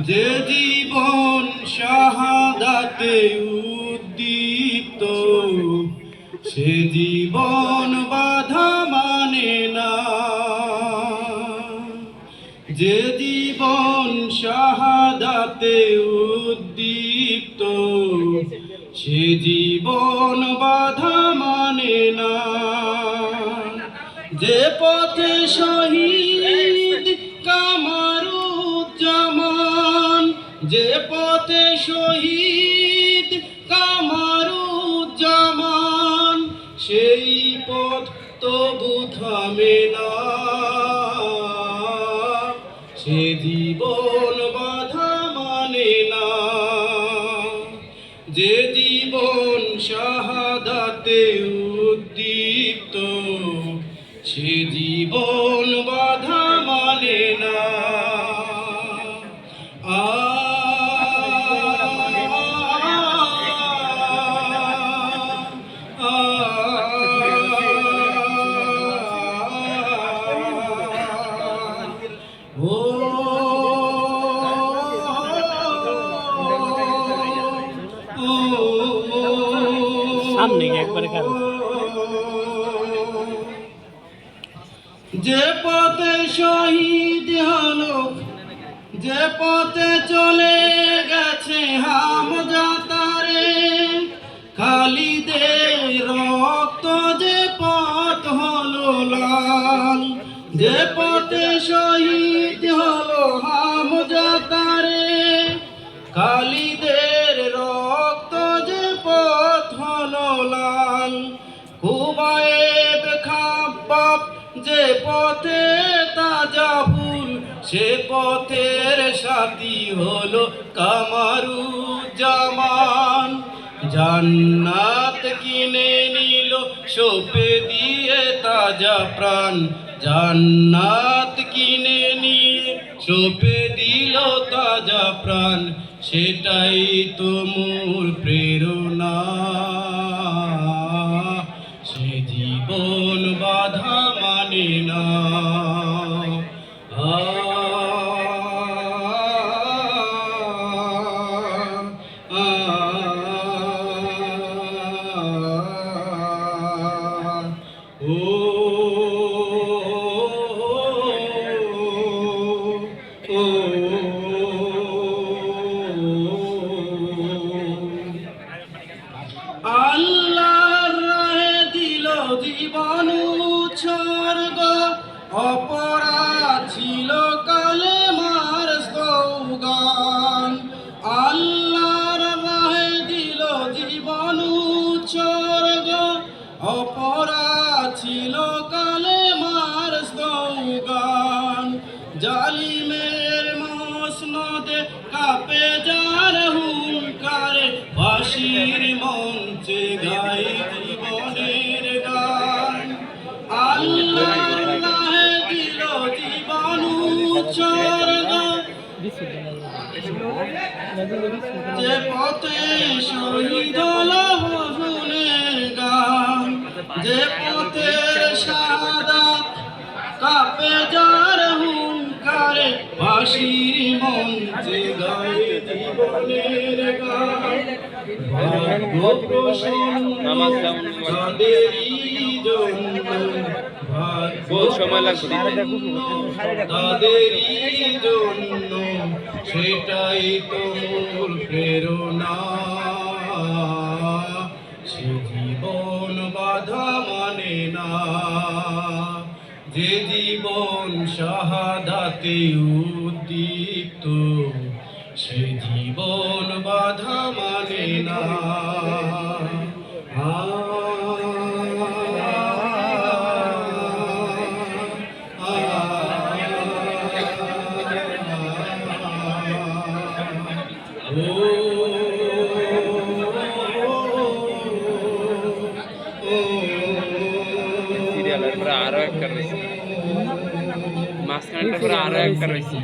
যে জীবন শাহাদাতে উদ্দীপ্ত, সে জীবন বাধা মানে না। যে জীবন শাহাদাতে উদ্দীপ্ত, সে জীবন বাধা মানে না। যে পথে শহীদ কামারুজ্জামান, যে পথে শহীদ কামারুজ্জামান, সেই পথ তবু থামে না। সে জীবন বাধা মানে না। যে জীবন শাহাদাতে উদ্দীপ্ত, সে জীবন বাধা মানে না। সামনে একবারে কারণ যে পথে শহীদ হলো, যে পথে চলে গেছে হামজা তারে, খালিদের রক্ত যে পথ হলো লাল। যে পথে শহীদ হলো হামজা তারে, খালিদের রক্ত যে পথ হলো লাল। খুবাইব খাব্বাব যে পথে তাজা ফুল, সে পথের সাথী হলো কামারুজ্জামান। জান্নাত কিনে নিল সোপে দিয়ে তাজা প্রাণ, জান্নাত কিনে নিয়ে সোপে দিল তাজা প্রাণ। সেটাই তো মূল প্রেরণা। সে জীবন বাধা মানে না। আল্লাহর রাহে দিল জীবন উৎসর্গ, অপরাধ ছিল কালেমার স্লোগান। আল্লাহর রাহে দিল জীবন উৎসর্গ, অপরাধ ছিল কালেমার স্লোগান। জালিমের মসনদে কাঁপে যার হুঙ্কারে, ফাঁসির মঞ্চে গাই জীবনের গান। আল্লাহর রাহে দিল জীবন উৎসর্গ, যে পথে শহীদ হলো হুজুরের গান। যে পথে শাহাদাত কাঁপে যার হুঙ্কারে, ফাঁসির মঞ্চে গাই জীবনের গান। ভাগ্য প্রসন্ন তাদেরই জন্য, ভাগ্য প্রসন্ন তাদেরই জন্য, সেটাই তো মূল প্রেরণা। সে জীবন বাধা মানে না। যে জীবন শাহাদাতে উদ্দীপ্ত, সে জীবন বাধা মানে না। আরো একটা রয়েছে, মাঝখানটা করে আরো একটা রয়েছে।